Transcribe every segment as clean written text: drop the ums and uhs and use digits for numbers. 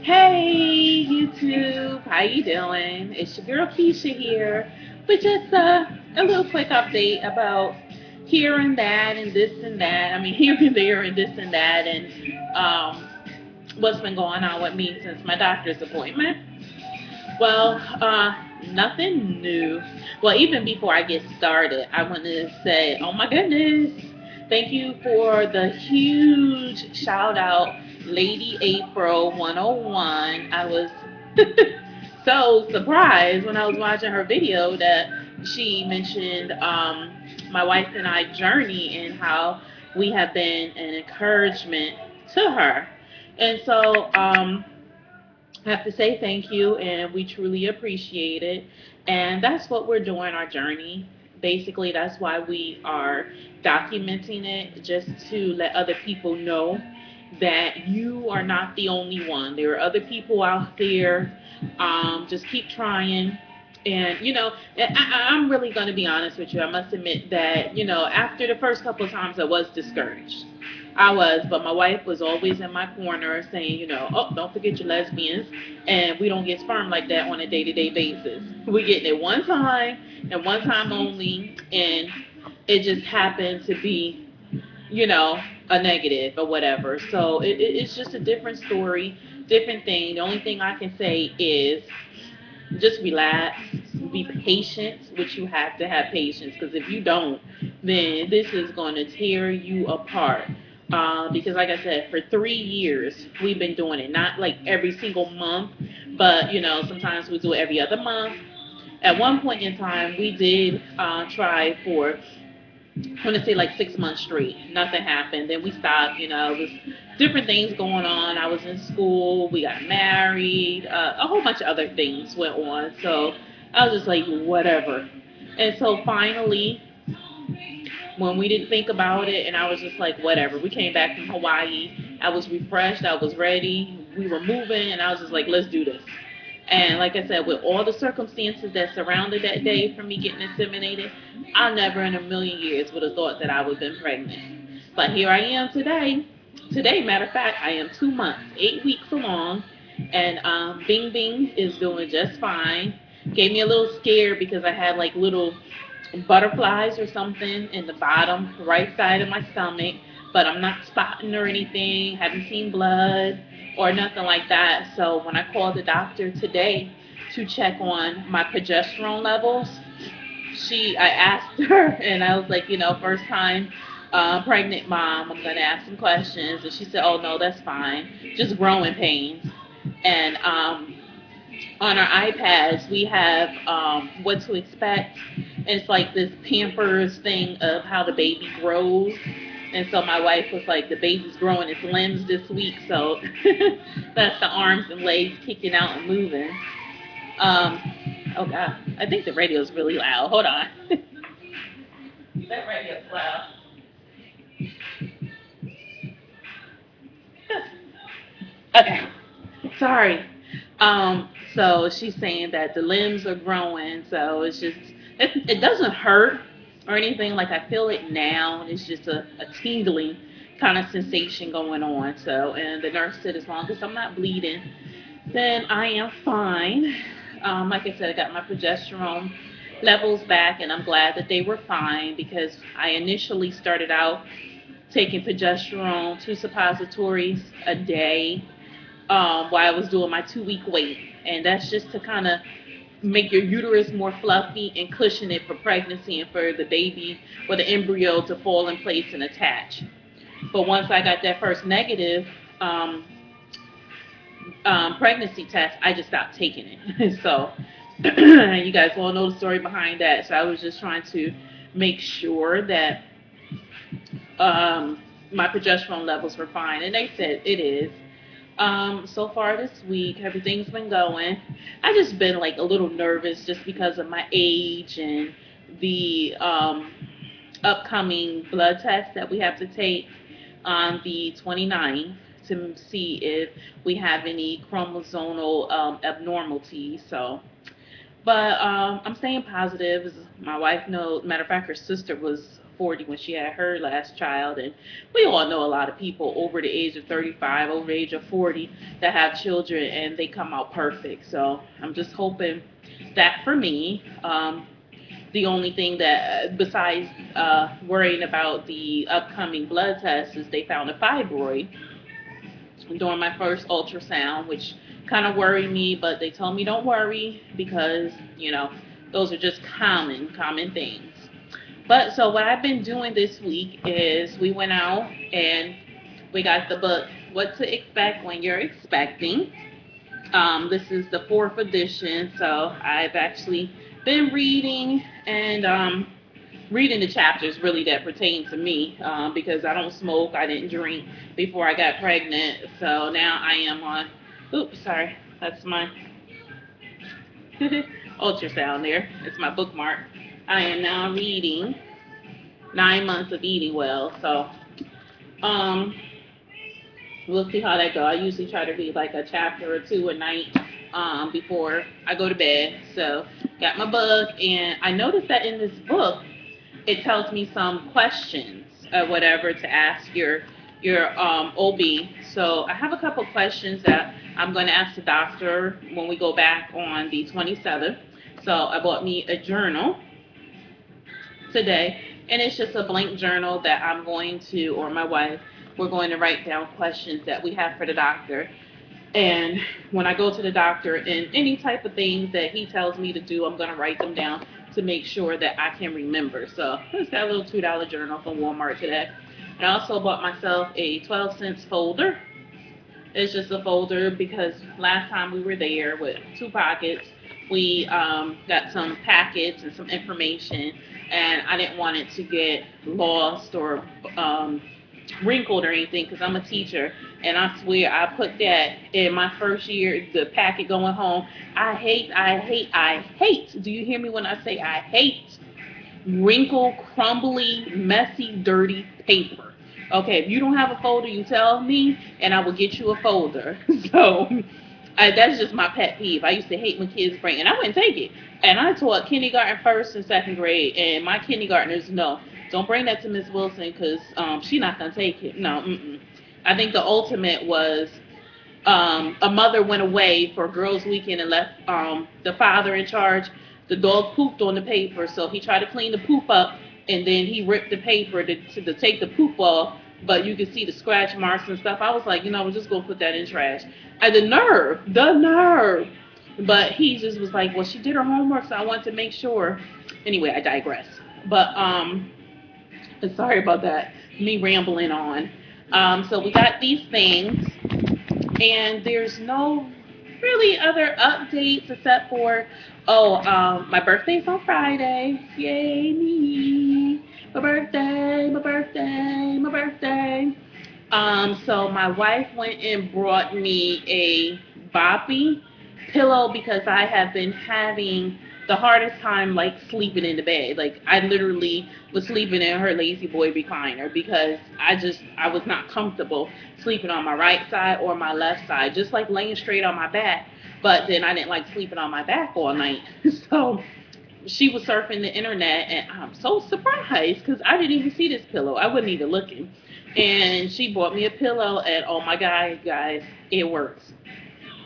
Hey YouTube, how you doing? It's your girl Keisha here with just a little quick update about here and that and this and that. I mean here and there and this and that and um, what's been going on with me since my doctor's appointment. Well, nothing new. Well, even before I get started, I want to say, oh my goodness, thank you for the huge shout out, Lady April 101. I was so surprised when I was watching her video that she mentioned my wife and I journey and how we have been an encouragement to her. And so, I have to say thank you, and we truly appreciate it. And that's what we're doing our journey. Basically, that's why we are documenting it, just to let other people know that you are not the only one. There are other people out there. Just keep trying. And, I'm really going to be honest with you. I must admit that, after the first couple of times, I was discouraged. I was, but my wife was always in my corner saying, oh, don't forget your lesbians. And we don't get sperm like that on a day to day basis. We get it one time and one time only. And it just happened to be, you know, a negative or whatever. So it's just a different story, different thing. The only thing I can say is just relax, be patient, which you have to have patience because if you don't, then this is going to tear you apart. Because, like I said, for 3 years we've been doing it, not like every single month, but sometimes we do it every other month. At one point in time, we did try for I want to say like 6 months straight. Nothing happened. Then we stopped. It was different things going on. I was in school. We got married. A whole bunch of other things went on. So I was just like, whatever. And so finally, when we didn't think about it, and I was just like, whatever. We came back from Hawaii. I was refreshed. I was ready. We were moving, and I was just like, let's do this. And like I said, with all the circumstances that surrounded that day for me getting inseminated, I never in a million years would have thought that I would have been pregnant. But here I am today. Today, matter of fact, I am 2 months, 8 weeks along, and Bing Bing is doing just fine. Gave me a little scared because I had like little butterflies or something in the bottom right side of my stomach, but I'm not spotting or anything, haven't seen blood or nothing like that. So when I called the doctor today to check on my progesterone levels, I asked her and I was like, first time pregnant mom, I'm going to ask some questions. And she said, oh no, that's fine, just growing pains. And on our iPads, we have what to expect. And it's like this Pampers thing of how the baby grows. And so my wife was like, the baby's growing its limbs this week. So that's the arms and legs kicking out and moving. Um, oh, God. I think the radio's really loud. Hold on. That radio's loud. Okay. Sorry. So she's saying that the limbs are growing, so it doesn't hurt or anything. Like I feel it now. It's just a tingling kind of sensation going on. So and the nurse said as long as I'm not bleeding, then I am fine. Like I said, I got my progesterone levels back, and I'm glad that they were fine because I initially started out taking progesterone, 2 suppositories a day while I was doing my 2 week wait. And that's just to kind of make your uterus more fluffy and cushion it for pregnancy and for the baby or the embryo to fall in place and attach. But once I got that first negative um, pregnancy test, I just stopped taking it. So you guys all know the story behind that. So I was just trying to make sure that my progesterone levels were fine, and they said it is. So far this week, everything's been going. I just been like a little nervous just because of my age and the upcoming blood test that we have to take on the 29th to see if we have any chromosomal abnormalities. So, but I'm staying positive. My wife knows. Matter of fact, her sister was 40 when she had her last child. And we all know a lot of people over the age of 35, over the age of 40 that have children and they come out perfect. So I'm just hoping that for me, the only thing that, besides worrying about the upcoming blood test, is they found a fibroid during my first ultrasound, which kind of worried me, but they told me don't worry because, those are just common things. But so what I've been doing this week is we went out and we got the book, What to Expect When You're Expecting. This is the fourth edition, so I've actually been reading and reading the chapters really that pertain to me because I don't smoke, I didn't drink before I got pregnant, so now I am on. Oops, sorry, that's my ultrasound there. It's my bookmark. I am now reading 9 Months of Eating Well, so um, we'll see how that goes. I usually try to read like a chapter or two a night before I go to bed. So got my book, and I noticed that in this book it tells me some questions or whatever to ask your OB. So I have a couple questions that I'm going to ask the doctor when we go back on the 27th. So I bought me a journal today, and it's just a blank journal that I'm going to, or my wife, we're going to write down questions that we have for the doctor. And when I go to the doctor and any type of things that he tells me to do, I'm going to write them down to make sure that I can remember. So I just got a little $2 journal from Walmart today. And I also bought myself a 12 cents folder. It's just a folder because last time we were there with 2 pockets, we got some packets and some information, and I didn't want it to get lost or wrinkled or anything because I'm a teacher, and I swear I put that in my first year, the packet going home. I hate. Do you hear me when I say I hate wrinkled, crumbly, messy, dirty paper? Okay, if you don't have a folder, you tell me, and I will get you a folder. So that's just my pet peeve. I used to hate when kids bring, and I wouldn't take it. And I taught kindergarten, first and second grade, and my kindergartners know, don't bring that to Miss Wilson because she's not gonna take it. No, I think the ultimate was a mother went away for girls' weekend and left the father in charge. The dog pooped on the paper, so he tried to clean the poop up, and then he ripped the paper to take the poop off. But you could see the scratch marks and stuff. I was like, we're just gonna put that in trash. And the nerve. But he just was like, well, she did her homework, so I wanted to make sure. Anyway, I digress. But sorry about that. Me rambling on. So we got these things, and there's no really other updates except for, my birthday's on Friday. Yay me. My birthday. So my wife went and brought me a boppy pillow because I have been having the hardest time like sleeping in the bed. Like I literally was sleeping in her lazy boy recliner because I was not comfortable sleeping on my right side or my left side, just like laying straight on my back. But then I didn't like sleeping on my back all night. So she was surfing the internet, and I'm so surprised because I didn't even see this pillow. I wasn't even looking. And she bought me a pillow, and oh my God, guys, it works.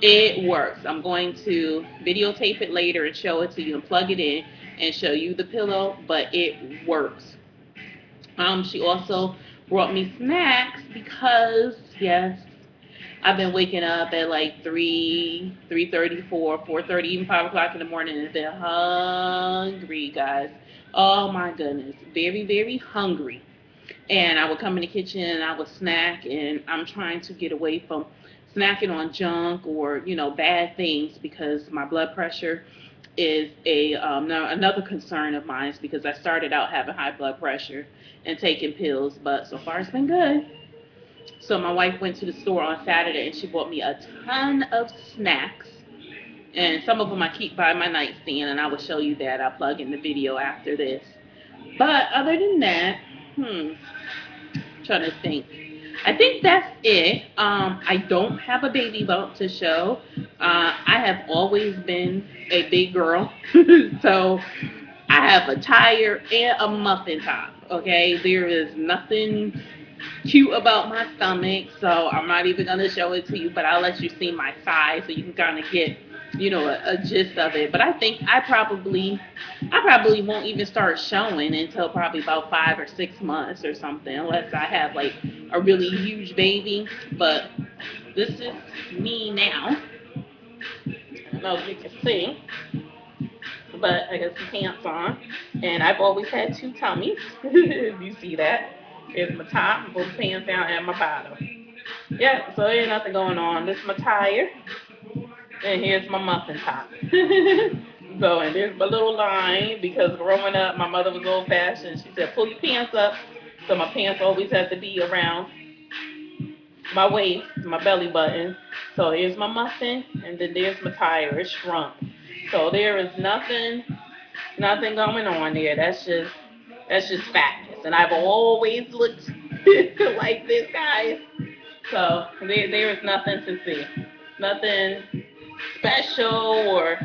It works. I'm going to videotape it later and show it to you and plug it in and show you the pillow, but it works. She also brought me snacks because, yes, I've been waking up at like 4:30, even 5 o'clock in the morning and been hungry, guys. Oh my goodness. Very, very hungry. And I would come in the kitchen and I would snack, and I'm trying to get away from snacking on junk or, bad things because my blood pressure is another concern of mine because I started out having high blood pressure and taking pills, but so far it's been good. So my wife went to the store on Saturday and she bought me a ton of snacks. And some of them I keep by my nightstand, and I will show you that. I'll plug in the video after this. But other than that, trying to think. I think that's it. I don't have a baby bump to show. I have always been a big girl. So I have a tire and a muffin top. Okay, there is nothing cute about my stomach, so I'm not even gonna show it to you. But I'll let you see my size so you can kind of get, a gist of it. But I think I probably won't even start showing until probably about 5 or 6 months or something, unless I have like a really huge baby. But this is me now. I don't know if you can see, but I got some pants on, and I've always had two tummies. If you see that, here's my top, both pants down, and my bottom. Yeah, so there ain't nothing going on. This is my tire, and here's my muffin top. So, and there's my little line, because growing up, my mother was old fashioned. She said, pull your pants up. So my pants always have to be around my waist, my belly button. So here's my muffin, and then there's my tire. It's shrunk. So there is nothing going on there. That's just fatness. And I've always looked like this, guys. So there is nothing to see. Nothing special, or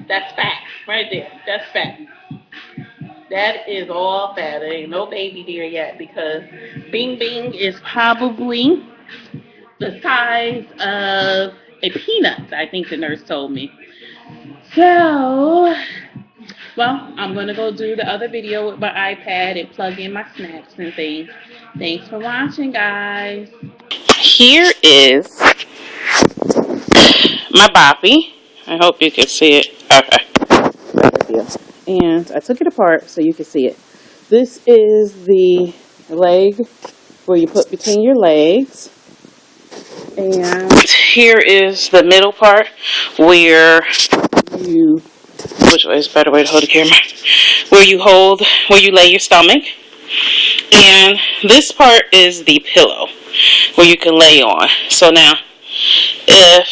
that's fat right there. That's fat. That is all fat. There ain't no baby there yet, because Bing Bing is probably the size of a peanut, I think the nurse told me. So, well, I'm going to go do the other video with my iPad and plug in my snacks and things. Thanks for watching, guys. Here is my boppy. I hope you can see it. Okay. And I took it apart so you can see it. This is the leg where you put between your legs. And here is the middle part where which way is a better way to hold the camera? Where you lay your stomach. And this part is the pillow where you can lay on. So now, if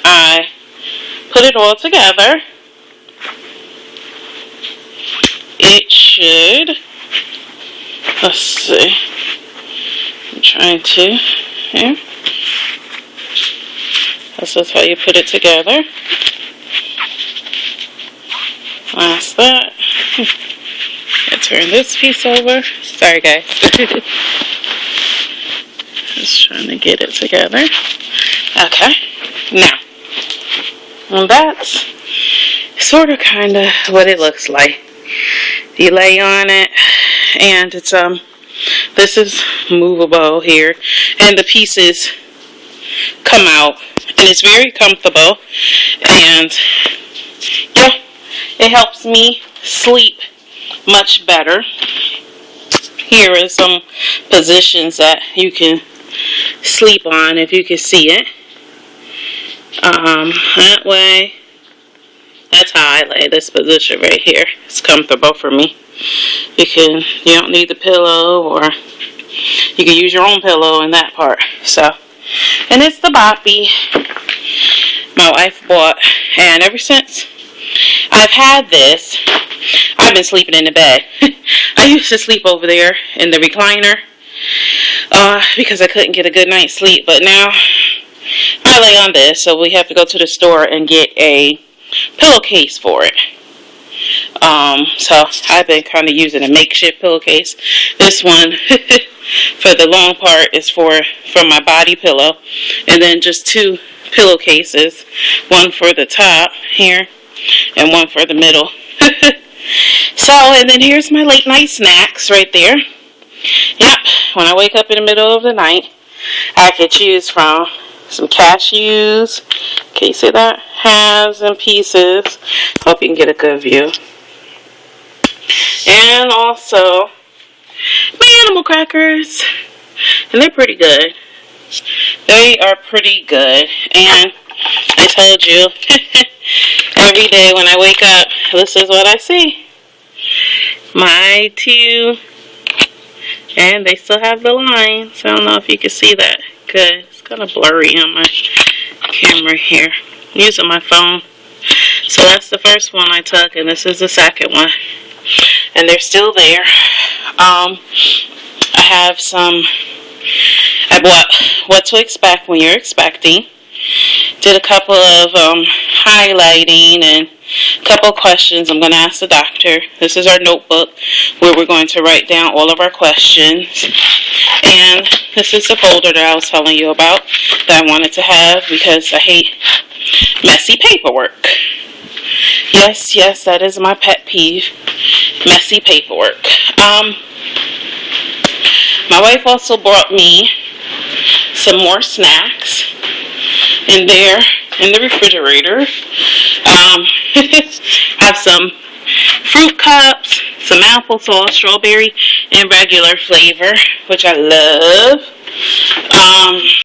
I put it all together, it should, let's see, I'm trying to, here. This is how you put it together. That's that. I turn this piece over. Sorry, guys. Just trying to get it together. Okay. Now, that's sort of kind of what it looks like. You lay on it, and it's this is movable here, and the pieces come out, and it's very comfortable, and yeah, it helps me sleep much better. Here are some positions that you can sleep on, if you can see it. That way, that's how I lay this position right here. It's comfortable for me. You don't need the pillow, or you can use your own pillow in that part. So, and it's the boppy my wife bought, and ever since I've had this, I've been sleeping in the bed. I used to sleep over there in the recliner because I couldn't get a good night's sleep, but now I lay on this, so we have to go to the store and get a pillowcase for it. So I've been kind of using a makeshift pillowcase. This one for the long part is for my body pillow, and then just two pillowcases, one for the top here and one for the middle. So, and then here's my late night snacks right there. Yep, when I wake up in the middle of the night, I could choose from some cashews. Can you see that? Halves and pieces. Hope you can get a good view. And also my animal crackers. And they're pretty good. They are pretty good. And I told you, every day when I wake up, this is what I see. My two. And they still have the lines. I don't know if you can see that good. It's kind of blurry on my camera here. I'm using my phone. So that's the first one I took, and this is the second one. And they're still there. I have some, I bought what to expect when you're expecting. Did a couple of highlighting and couple questions I'm going to ask the doctor. This is our notebook where we're going to write down all of our questions. And this is the folder that I was telling you about that I wanted to have because I hate messy paperwork. Yes, that is my pet peeve, messy paperwork. My wife also brought me some more snacks in there in the refrigerator. Have some fruit cups, some applesauce, strawberry, and regular flavor, which I love.